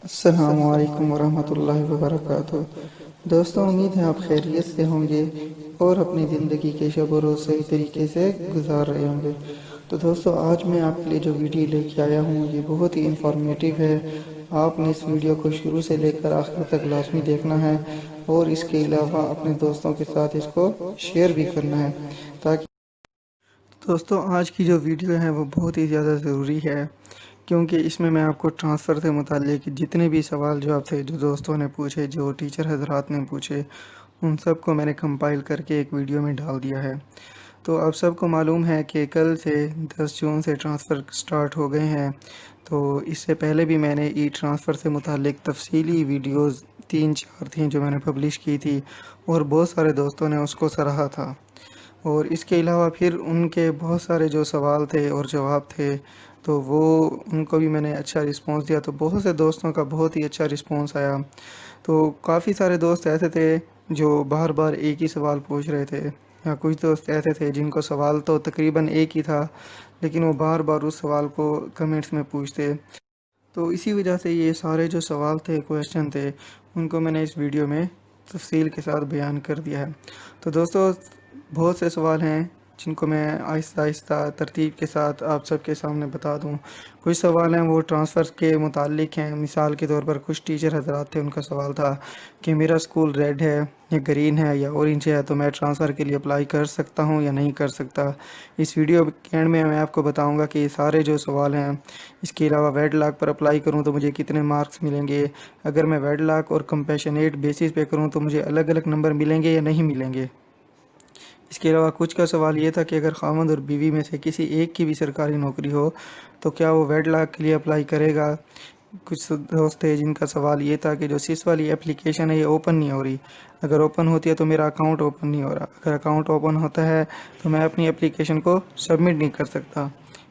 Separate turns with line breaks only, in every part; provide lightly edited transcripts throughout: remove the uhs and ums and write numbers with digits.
السلام علیکم ورحمۃ اللہ وبرکاتہ۔ دوستوں، امید ہے آپ خیریت سے ہوں گے اور اپنی زندگی کے شب و روز صحیح طریقے سے گزار رہے ہوں گے۔ تو دوستوں، آج میں آپ کے لیے جو ویڈیو لے کے آیا ہوں یہ بہت ہی انفارمیٹیو ہے۔ آپ نے اس ویڈیو کو شروع سے لے کر آخر تک لازمی دیکھنا ہے اور اس کے علاوہ اپنے دوستوں کے ساتھ اس کو شیئر بھی کرنا ہے تاکہ دوستوں آج کی جو ویڈیو ہے وہ بہت ہی زیادہ ضروری ہے، کیونکہ اس میں آپ کو ٹرانسفر سے متعلق جتنے بھی سوال جواب تھے جو دوستوں نے پوچھے، جو ٹیچر حضرات نے پوچھے، ان سب کو میں نے کمپائل کر کے ایک ویڈیو میں ڈال دیا ہے۔ تو آپ سب کو معلوم ہے کہ کل سے 10 جون سے ٹرانسفر سٹارٹ ہو گئے ہیں۔ تو اس سے پہلے بھی میں نے ای ٹرانسفر سے متعلق تفصیلی ویڈیوز 3-4 تھیں جو میں نے پبلش کی تھی، اور بہت سارے دوستوں نے اس کو سراہا تھا۔ اور اس کے علاوہ پھر ان کے بہت سارے جو سوال تھے اور جواب تھے تو وہ ان کو بھی میں نے اچھا رسپانس دیا، تو بہت سے دوستوں کا بہت ہی اچھا رسپانس آیا۔ تو کافی سارے دوست ایسے تھے جو بار بار ایک ہی سوال پوچھ رہے تھے، یا کچھ دوست ایسے تھے جن کو سوال تو تقریباً ایک ہی تھا لیکن وہ بار بار اس سوال کو کمنٹس میں پوچھتے۔ تو اسی وجہ سے یہ سارے جو سوال تھے، کویشچن تھے، ان کو میں نے اس ویڈیو میں تفصیل کے ساتھ بیان کر دیا ہے۔ تو دوستو، بہت سے سوال ہیں جن کو میں آہستہ آہستہ ترتیب کے ساتھ آپ سب کے سامنے بتا دوں۔ کچھ سوال ہیں وہ ٹرانسفر کے متعلق ہیں۔ مثال کے طور پر کچھ ٹیچر حضرات تھے، ان کا سوال تھا کہ میرا اسکول ریڈ ہے یا گرین ہے یا اورنج ہے، تو میں ٹرانسفر کے لیے اپلائی کر سکتا ہوں یا نہیں کر سکتا۔ اس ویڈیو کے اینڈ میں آپ کو بتاؤں گا کہ یہ سارے جو سوال ہیں، اس کے علاوہ ویڈ لاک پر اپلائی کروں تو مجھے کتنے مارکس ملیں گے، اگر میں ویڈ لاک اور کمپیشنیٹ بیسس پہ کروں تو مجھے الگ الگ نمبر ملیں گے یا نہیں ملیں گے۔ اس کے علاوہ کچھ کا سوال یہ تھا کہ اگر خاوند اور بیوی میں سے کسی ایک کی بھی سرکاری نوکری ہو تو کیا وہ ویڈ لاک کے لیے اپلائی کرے گا۔ کچھ دوست تھے جن کا سوال یہ تھا کہ جو سس والی اپلیکیشن ہے یہ اوپن نہیں ہو رہی، اگر اوپن ہوتی ہے تو میرا اکاؤنٹ اوپن نہیں ہو رہا، اگر اکاؤنٹ اوپن ہوتا ہے تو میں اپنی اپلیکیشن کو سبمٹ نہیں کر سکتا۔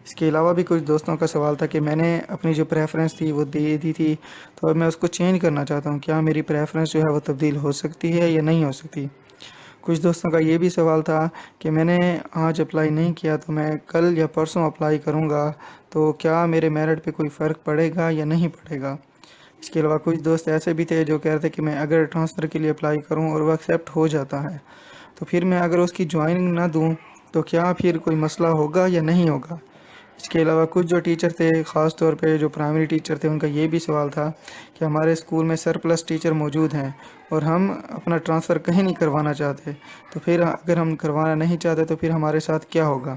اس کے علاوہ بھی کچھ دوستوں کا سوال تھا کہ میں نے اپنی جو پریفرنس تھی وہ دے دی تھی، تو اب میں اس کو چینج کرنا چاہتا ہوں، کیا میری پریفرنس جو ہے وہ تبدیل ہو سکتی ہے یا نہیں ہو سکتی۔ کچھ دوستوں کا یہ بھی سوال تھا کہ میں نے آج اپلائی نہیں کیا تو میں کل یا پرسوں اپلائی کروں گا، تو کیا میرے میرٹ پہ کوئی فرق پڑے گا یا نہیں پڑے گا۔ اس کے علاوہ کچھ دوست ایسے بھی تھے جو کہہ رہے تھے کہ میں اگر ٹرانسفر کے لیے اپلائی کروں اور وہ ایکسیپٹ ہو جاتا ہے تو پھر میں اگر اس کی جوائننگ نہ دوں تو کیا پھر کوئی مسئلہ ہوگا یا نہیں ہوگا۔ اس کے علاوہ کچھ جو ٹیچر تھے، خاص طور پہ جو پرائمری ٹیچر تھے، ان کا یہ بھی سوال تھا کہ ہمارے اسکول میں سرپلس ٹیچر موجود ہیں اور ہم اپنا ٹرانسفر کہیں نہیں کروانا چاہتے، تو پھر اگر ہم کروانا نہیں چاہتے تو پھر ہمارے ساتھ کیا ہوگا۔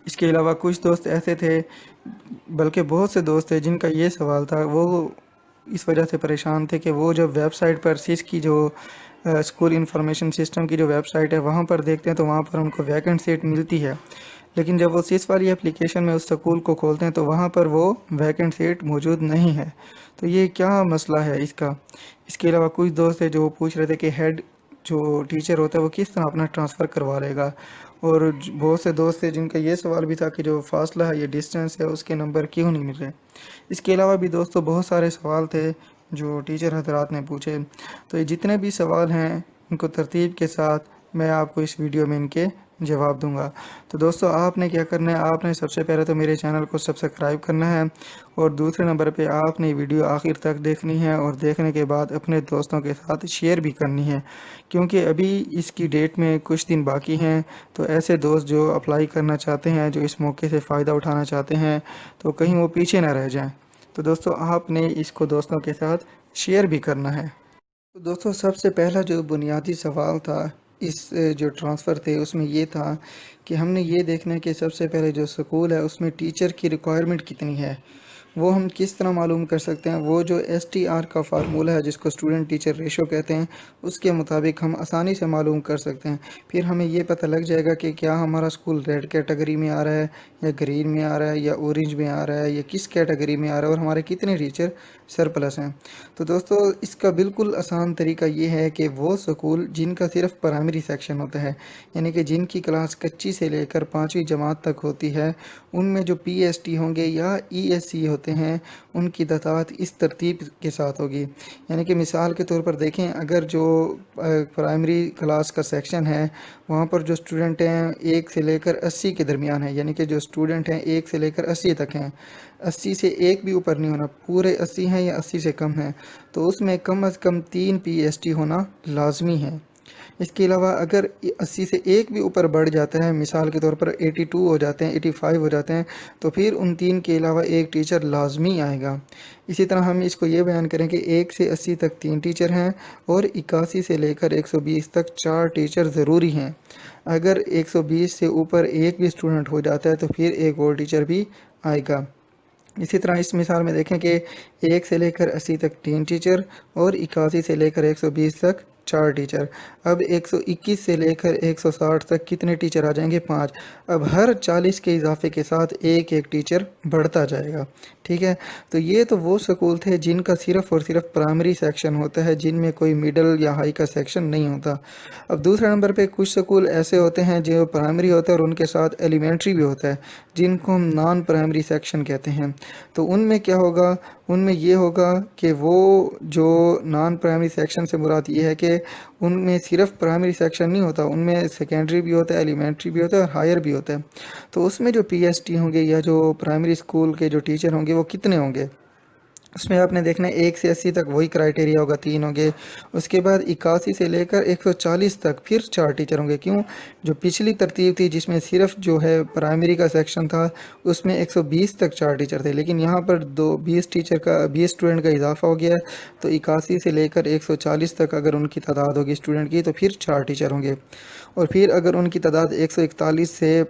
اس کے علاوہ کچھ دوست ایسے تھے، بلکہ بہت سے دوست تھے جن کا یہ سوال تھا، وہ اس وجہ سے پریشان تھے کہ وہ جب ویب سائٹ پر سیس کی جو اسکول انفارمیشن سسٹم کی جو ویب سائٹ ہے وہاں پر دیکھتے ہیں تو وہاں پر ان کو ویکنٹ سیٹ ملتی ہے، لیکن جب وہ سیس والی اپلیکیشن میں اس اسکول کو کھولتے ہیں تو وہاں پر وہ ویکنٹ سیٹ موجود نہیں ہے۔ تو یہ کیا مسئلہ ہے اس کا۔ اس کے علاوہ کچھ دوست ہیں جو پوچھ رہے تھے کہ ہیڈ جو ٹیچر ہوتا ہے وہ کس طرح اپنا ٹرانسفر کروا لے گا، اور بہت سے دوست تھے جن کا یہ سوال بھی تھا کہ جو فاصلہ ہے، یہ ڈسٹینس ہے، اس کے نمبر کیوں نہیں مل رہے۔ اس کے علاوہ بھی دوستوں بہت سارے سوال تھے جو ٹیچر حضرات نے پوچھے۔ تو یہ جتنے بھی سوال ہیں ان کو ترتیب کے ساتھ میں آپ کو اس ویڈیو میں ان کے جواب دوں گا۔ تو دوستو، آپ نے کیا کرنا ہے، آپ نے سب سے پہلے تو میرے چینل کو سبسکرائب کرنا ہے، اور دوسرے نمبر پہ آپ نے ویڈیو آخر تک دیکھنی ہے، اور دیکھنے کے بعد اپنے دوستوں کے ساتھ شیئر بھی کرنی ہے، کیونکہ ابھی اس کی ڈیٹ میں کچھ دن باقی ہیں، تو ایسے دوست جو اپلائی کرنا چاہتے ہیں، جو اس موقع سے فائدہ اٹھانا چاہتے ہیں، تو کہیں وہ پیچھے نہ رہ جائیں۔ تو دوستو، آپ نے اس کو دوستوں کے ساتھ شیئر بھی کرنا ہے۔ تو دوستو، سب سے پہلا جو بنیادی سوال تھا اس جو ٹرانسفر تھے اس میں یہ تھا کہ ہم نے یہ دیکھنا ہے کہ سب سے پہلے جو سکول ہے اس میں ٹیچر کی ریکوائرمنٹ کتنی ہے، وہ ہم کس طرح معلوم کر سکتے ہیں۔ وہ جو ایس ٹی آر کا فارمولہ ہے جس کو اسٹوڈنٹ ٹیچر ریشو کہتے ہیں، اس کے مطابق ہم آسانی سے معلوم کر سکتے ہیں۔ پھر ہمیں یہ پتہ لگ جائے گا کہ کیا ہمارا اسکول ریڈ کیٹیگری میں آ رہا ہے یا گرین میں آ رہا ہے یا اورنج میں آ رہا ہے یا کس کیٹیگری میں آ رہا ہے، اور ہمارے کتنے ٹیچر سرپلس ہیں۔ تو دوستو، اس کا بالکل آسان طریقہ یہ ہے کہ وہ سکول جن کا صرف پرائمری سیکشن ہوتا ہے، یعنی کہ جن کی کلاس کچی سے لے کر 5ویں جماعت تک ہوتی ہے، ان میں جو پی ایس ٹی ہوں گے یا ای ایس سی ہوتے جاتے ہیں ان کی تعداد اس ترتیب کے ساتھ ہوگی۔ یعنی کہ مثال کے طور پر دیکھیں، اگر جو پرائمری کلاس کا سیکشن ہے وہاں پر جو اسٹوڈنٹ ہیں 1 سے لے کر 80 کے درمیان ہیں، یعنی کہ جو اسٹوڈنٹ ہیں 1 سے لے کر 80 تک ہیں، 80 سے ایک بھی اوپر نہیں ہونا، پورے 80 ہیں یا 80 سے کم ہیں، تو اس میں کم از کم 3 پی ایس ٹی ہونا لازمی ہے۔ اس کے علاوہ اگر 80 سے ایک بھی اوپر بڑھ جاتا ہے، مثال کے طور پر 82 ہو جاتے ہیں، 85 ہو جاتے ہیں، تو پھر ان 3 کے علاوہ ایک ٹیچر لازمی آئے گا۔ اسی طرح ہم اس کو یہ بیان کریں کہ 1 سے 80 تک 3 ٹیچر ہیں اور 81 سے لے کر 120 تک 4 ٹیچر ضروری ہیں۔ اگر 120 سے اوپر ایک بھی اسٹوڈنٹ ہو جاتا ہے تو پھر ایک اور ٹیچر بھی آئے گا۔ اسی طرح اس مثال میں دیکھیں کہ 1 سے لے کر 80 تک 3 ٹیچر اور 81 سے لے کر 120 تک 4 ٹیچر۔ اب 121 سے لے کر 160 تک کتنے ٹیچر آ جائیں گے؟ 5۔ اب ہر 40 کے اضافے کے ساتھ ایک ایک ٹیچر بڑھتا جائے گا، ٹھیک ہے۔ تو یہ تو وہ سکول تھے جن کا صرف اور صرف پرائمری سیکشن ہوتا ہے، جن میں کوئی مڈل یا ہائی کا سیکشن نہیں ہوتا۔ اب دوسرے نمبر پہ کچھ سکول ایسے ہوتے ہیں جو پرائمری ہوتا ہے اور ان کے ساتھ ایلیمنٹری بھی ہوتا ہے، جن کو ہم نان پرائمری سیکشن کہتے ہیں۔ تو ان میں کیا ہوگا؟ ان میں یہ ہوگا کہ وہ جو نان پرائمری سیکشن سے مراد یہ ہے کہ ان میں صرف پرائمری سیکشن نہیں ہوتا، ان میں سیکنڈری بھی ہوتا ہے، ایلیمنٹری بھی ہوتا ہے اور ہائر بھی ہوتا ہے۔ تو اس میں جو پی ایس ٹی ہوں گے یا جو پرائمری اسکول کے جو ٹیچر ہوں گے وہ کتنے ہوں گے؟ اس میں آپ نے دیکھنا ہے 1 سے 80 تک وہی کرائٹیریا ہوگا، 3 ہوں گے۔ اس کے بعد 81 سے لے کر 140 تک پھر 4 ٹیچر ہوں گے۔ کیوں؟ جو پچھلی ترتیب تھی جس میں صرف جو ہے پرائمری کا سیکشن تھا اس میں 120 تک 4 ٹیچر تھے، لیکن یہاں پر 20 اسٹوڈنٹ کا اضافہ ہو گیا ہے، تو 81 سے لے کر 140 تک اگر ان کی تعداد ہوگی اسٹوڈنٹ کی تو پھر 4 ٹیچر ہوں گے۔ اور پھر اگر ان کی تعداد 141 سے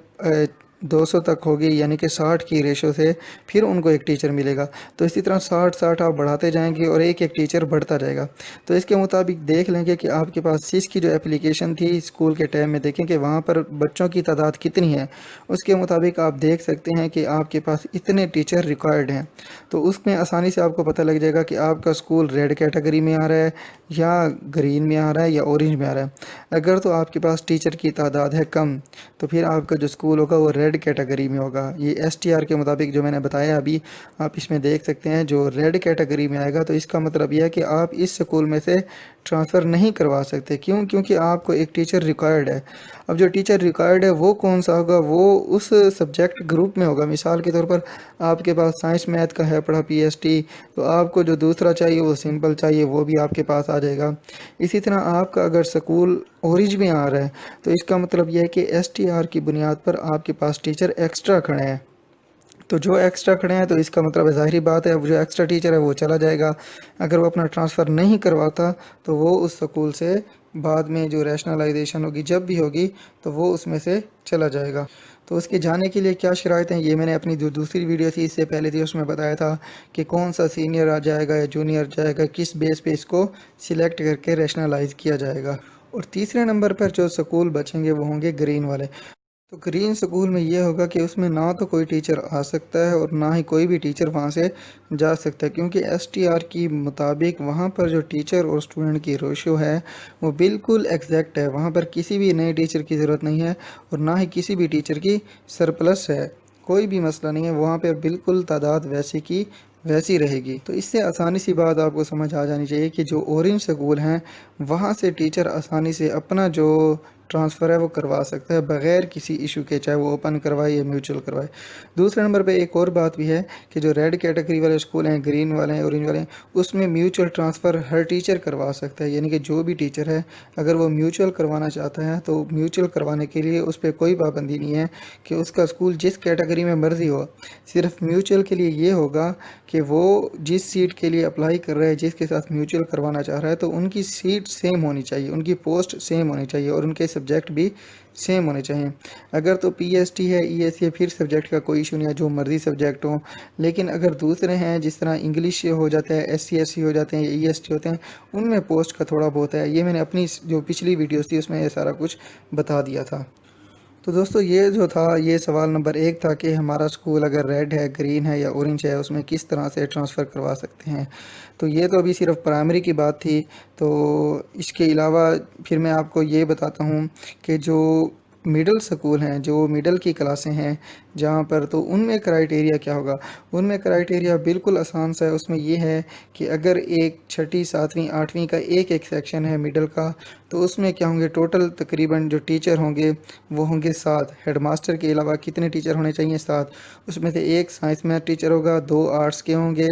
200 تک ہوگی، یعنی کہ 60 کی ریشو سے، پھر ان کو ایک ٹیچر ملے گا۔ تو اسی طرح 60 آپ بڑھاتے جائیں گے اور ایک ایک ٹیچر بڑھتا جائے گا۔ تو اس کے مطابق دیکھ لیں گے کہ آپ کے پاس سیس کی جو اپلیکیشن تھی اسکول کے ٹائم میں، دیکھیں کہ وہاں پر بچوں کی تعداد کتنی ہے، اس کے مطابق آپ دیکھ سکتے ہیں کہ آپ کے پاس اتنے ٹیچر ریکوائرڈ ہیں۔ تو اس میں آسانی سے آپ کو پتہ لگ جائے گا کہ آپ کا اسکول ریڈ کیٹیگری میں آ رہا ہے یا گرین میں آ رہا ہے یا اورنج میں آ رہا ہے۔ اگر تو آپ کے پاس ٹیچر کی تعداد ہے کم تو پھر آپ کا جو اسکول ہوگا وہ ریڈ کیٹیگری میں ہوگا۔ یہ ایس ٹی آر کے مطابق جو میں نے بتایا ابھی آپ اس میں دیکھ سکتے ہیں، جو ریڈ کیٹیگری میں آئے گا تو اس کا مطلب یہ ہے کہ آپ اس سکول میں سے ٹرانسفر نہیں کروا سکتے۔ کیوں؟ کیونکہ آپ کو ایک ٹیچر ریکوائرڈ ہے۔ اب جو ٹیچر ریکوائرڈ ہے وہ کون سا ہوگا؟ وہ اس سبجیکٹ گروپ میں ہوگا۔ مثال کے طور پر آپ کے پاس سائنس میتھ کا ہے پڑھا پی ایس ٹی، تو آپ کو جو دوسرا چاہیے وہ سمپل چاہیے، وہ بھی آپ کے پاس آ جائے گا۔ اسی طرح آپ کا اگر سکول اورنج میں آ رہا ہے تو اس کا مطلب یہ ہے کہ ایس ٹی آر کی بنیاد پر آپ کے پاس ٹیچر ایکسٹرا کھڑے ہیں۔ تو جو ایکسٹرا کھڑے ہیں تو اس کا مطلب ظاہری بات ہے جو ایکسٹرا ٹیچر ہے وہ چلا جائے گا۔ اگر وہ اپنا ٹرانسفر نہیں کرواتا تو وہ اس سکول سے بعد میں جو ریشنلائزیشن ہوگی جب بھی ہوگی تو وہ اس میں سے چلا جائے گا۔ تو اس کے جانے کے لیے کیا شرائط ہیں، یہ میں نے اپنی جو دوسری ویڈیو تھی اس سے پہلے تھی اس میں بتایا تھا کہ کون سا سینئر آ جائے گا یا جونیئر جائے گا، کس بیس پہ اس کو سلیکٹ کر کے ریشنلائز کیا جائے گا۔ اور تیسرے نمبر پر جو سکول بچیں گے وہ ہوں گے گرین والے۔ تو گرین سکول میں یہ ہوگا کہ اس میں نہ تو کوئی ٹیچر آ سکتا ہے اور نہ ہی کوئی بھی ٹیچر وہاں سے جا سکتا ہے، کیونکہ ایس ٹی آر کی مطابق وہاں پر جو ٹیچر اور اسٹوڈنٹ کی ریشو ہے وہ بالکل ایگزیکٹ ہے۔ وہاں پر کسی بھی نئے ٹیچر کی ضرورت نہیں ہے اور نہ ہی کسی بھی ٹیچر کی سرپلس ہے، کوئی بھی مسئلہ نہیں ہے، وہاں پہ بالکل تعداد ویسی کی ویسی رہے گی۔ تو اس سے آسانی سی بات آپ کو سمجھ آ جانی چاہیے کہ جو اورنج سکول ہیں وہاں سے ٹیچر آسانی سے اپنا جو ٹرانسفر ہے وہ کروا سکتا ہے بغیر کسی ایشو کے، چاہے وہ اوپن کروائے یا میوچل کروائے۔ دوسرے نمبر پہ ایک اور بات بھی ہے کہ جو ریڈ کیٹیگری والے اسکول ہیں، گرین والے ہیں، اورنج والے ہیں، اس میں میوچل ٹرانسفر ہر ٹیچر کروا سکتا ہے۔ یعنی کہ جو بھی ٹیچر ہے اگر وہ میوچل کروانا چاہتا ہے تو میوچل کروانے کے لیے اس پہ کوئی پابندی نہیں ہے کہ اس کا اسکول جس کیٹیگری میں مرضی ہو۔ صرف میوچل کے لیے یہ ہوگا کہ وہ جس سیٹ کے لیے اپلائی کر رہا ہے، جس کے ساتھ میوچل کروانا چاہ رہا ہے، تو ان کی سیٹ سیم ہونی چاہیے، ان کی پوسٹ سیم ہونی چاہیے اور ان کے سبجیکٹ بھی سیم ہونے چاہیے۔ اگر تو پی ایس ٹی ہے، ای ایس سی ہے، پھر سبجیکٹ کا کوئی ایشو نہیں ہے، جو مرضی سبجیکٹ ہوں۔ لیکن اگر دوسرے ہیں جس طرح انگلش ہو جاتا ہے، ایس سی ایس سی ہو جاتے ہیں یا ای ایس ٹی ہوتے ہیں، ان میں پوسٹ کا تھوڑا بہت ہے۔ یہ میں نے اپنی جو پچھلی ویڈیوز تھی اس میں یہ سارا کچھ بتا دیا تھا۔ تو دوستو یہ جو تھا یہ سوال نمبر 1 تھا کہ ہمارا اسکول اگر ریڈ ہے، گرین ہے یا اورنج ہے اس میں کس طرح سے ٹرانسفر کروا سکتے ہیں۔ تو یہ تو ابھی صرف پرائمری کی بات تھی۔ تو اس کے علاوہ پھر میں آپ کو یہ بتاتا ہوں کہ جو مڈل سکول ہیں، جو مڈل کی کلاسیں ہیں، جہاں پر تو ان میں کرائٹیریا کیا ہوگا؟ ان میں کرائٹیریا بالکل آسان سا ہے، اس میں یہ ہے کہ اگر ایک چھٹی ساتویں آٹھویں کا ایک سیکشن ہے مڈل کا، تو اس میں کیا ہوں گے ٹوٹل تقریباً جو ٹیچر ہوں گے وہ ہوں گے 7۔ ہیڈ ماسٹر کے علاوہ کتنے ٹیچر ہونے چاہیے؟ 7۔ اس میں سے ایک سائنس میتھ ٹیچر ہوگا، 2 آرٹس کے ہوں گے،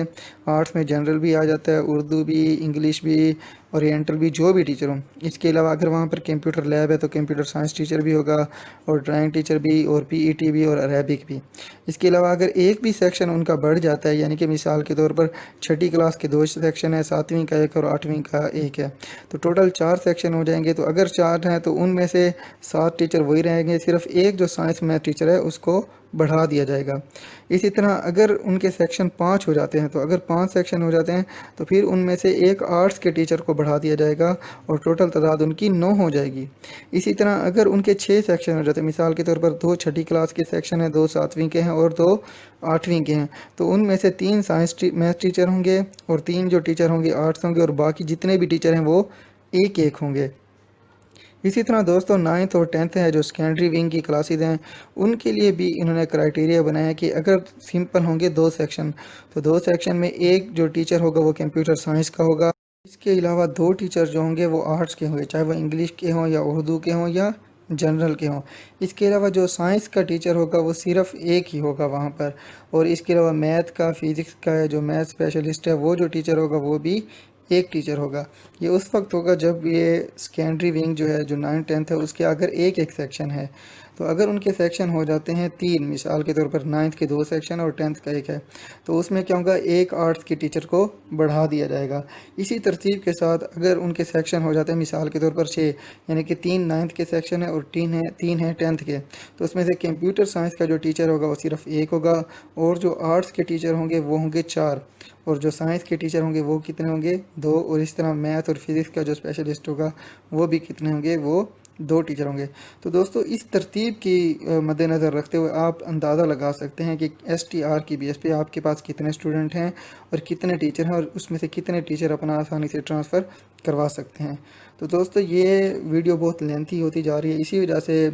آرٹس میں جنرل بھی آ جاتا ہے، اردو بھی، انگلش بھی، اورینٹل بھی، جو بھی ٹیچر ہوں۔ اس کے علاوہ اگر وہاں پر کمپیوٹر لیب ہے تو کمپیوٹر سائنس ٹیچر بھی ہوگا، اور ڈرائنگ ٹیچر بھی، اور پی ای ٹی بھی، اور عربک بھی۔ اس کے علاوہ اگر ایک بھی سیکشن ان کا بڑھ جاتا ہے، یعنی کہ مثال کے طور پر چھٹی کلاس کے 2 سیکشن ہے، ساتویں کا ایک اور آٹھویں کا ایک ہے، تو ٹوٹل 4 سیکشن ہو جائیں گے۔ تو اگر 4 ہیں تو ان میں سے 7 ٹیچر وہی رہیں گے، صرف ایک جو سائنس میتھ ٹیچر ہے اس کو بڑھا دیا جائے گا۔ اسی طرح اگر ان کے سیکشن 5 ہو جاتے ہیں، تو اگر 5 سیکشن ہو جاتے ہیں تو پھر ان میں سے ایک آرٹس کے ٹیچر کو بڑھا دیا جائے گا، اور ٹوٹل تعداد ان کی 9 ہو جائے گی۔ اسی طرح اگر ان کے 6 سیکشن ہو جاتے ہیں، مثال کے طور پر 2 چھٹی کلاس کے سیکشن ہیں، 2 ساتویں کے ہیں اور 2 آٹھویں کے ہیں، تو ان میں سے 3 سائنس میتھ ٹیچر ہوں گے، اور 3 جو ٹیچر ہوں گے آرٹس ہوں گے، اور باقی جتنے بھی ٹیچر ہیں وہ ایک ایک ہوں گے۔ اسی طرح دوستوں 9th اور 10th ہے جو سیکنڈری ونگ کی کلاسز ہیں، ان کے لیے بھی انہوں نے کرائٹیریا بنایا کہ اگر سمپل ہوں گے 2 سیکشن، تو 2 سیکشن میں ایک جو ٹیچر ہوگا وہ کمپیوٹر سائنس کا ہوگا، اس کے علاوہ 2 ٹیچر جو ہوں گے وہ آرٹس کے ہوں گے، چاہے وہ انگلش کے ہوں یا اردو کے ہوں یا جنرل کے ہوں۔ اس کے علاوہ جو سائنس کا ٹیچر ہوگا وہ صرف ایک ہی ہوگا وہاں پر، اور اس کے علاوہ میتھ کا، فزکس کا جو میتھ اسپیشلسٹ ہے وہ جو ٹیچر ہوگا وہ بھی ایک ٹیچر ہوگا۔ یہ اس وقت ہوگا جب یہ سیکنڈری ونگ جو ہے جو 9 10th ہے اس کے اگر ایک سیکشن ہے، تو اگر ان کے سیکشن ہو جاتے ہیں 3، مثال کے طور پر 9th کے 2 سیکشن اور 10th کا ایک ہے، تو اس میں کیا ہوگا ایک آرٹس کے ٹیچر کو بڑھا دیا جائے گا۔ اسی ترتیب کے ساتھ اگر ان کے سیکشن ہو جاتے ہیں مثال کے طور پر 6، یعنی کہ 3 9th کے سیکشن ہے اور 3 ہیں 10th کے، تو اس میں سے کمپیوٹر سائنس کا جو ٹیچر ہوگا وہ صرف ایک ہوگا، اور جو آرٹس کے ٹیچر ہوں گے وہ ہوں گے 4، اور جو سائنس کے ٹیچر ہوں گے وہ کتنے ہوں گے 2، اور اس طرح میتھ اور فزکس کا جو اسپیشلسٹ ہوگا وہ بھی کتنے ہوں گے، وہ 2 ٹیچر ہوں گے۔ تو دوستو اس ترتیب کی مد نظر رکھتے ہوئے آپ اندازہ لگا سکتے ہیں کہ ایس ٹی آر کی بیس پہ آپ کے پاس کتنے اسٹوڈنٹ ہیں اور کتنے ٹیچر ہیں، اور اس میں سے کتنے ٹیچر اپنا آسانی سے ٹرانسفر کروا سکتے ہیں۔ تو دوستو یہ ویڈیو بہت لینتھی ہوتی جا رہی ہے، اسی وجہ سے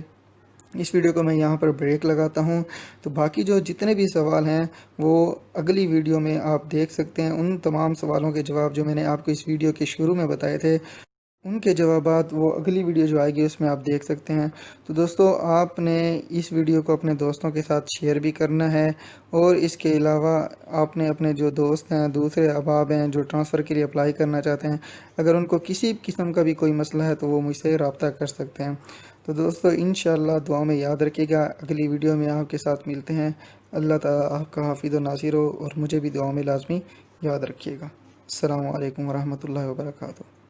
اس ویڈیو کو میں یہاں پر بریک لگاتا ہوں۔ تو باقی جو جتنے بھی سوال ہیں وہ اگلی ویڈیو میں آپ دیکھ سکتے ہیں، ان تمام سوالوں کے جواب جو میں نے آپ کو اس ویڈیو کے شروع میں بتائے تھے، ان کے جوابات وہ اگلی ویڈیو جو آئے گی اس میں آپ دیکھ سکتے ہیں۔ تو دوستو آپ نے اس ویڈیو کو اپنے دوستوں کے ساتھ شیئر بھی کرنا ہے، اور اس کے علاوہ آپ نے اپنے جو دوست ہیں، دوسرے احباب ہیں جو ٹرانسفر کے لیے اپلائی کرنا چاہتے ہیں، اگر ان کو کسی قسم کا بھی کوئی مسئلہ ہے تو وہ مجھ سے رابطہ کر سکتے ہیں۔ تو دوستو انشاءاللہ دعا میں یاد رکھیے گا، اگلی ویڈیو میں آپ کے ساتھ ملتے ہیں۔ اللہ تعالیٰ آپ کا حافظ و ناصر ہو، اور مجھے بھی دعا میں لازمی یاد رکھیے گا۔ السلام علیکم ورحمۃ اللہ وبرکاتہ۔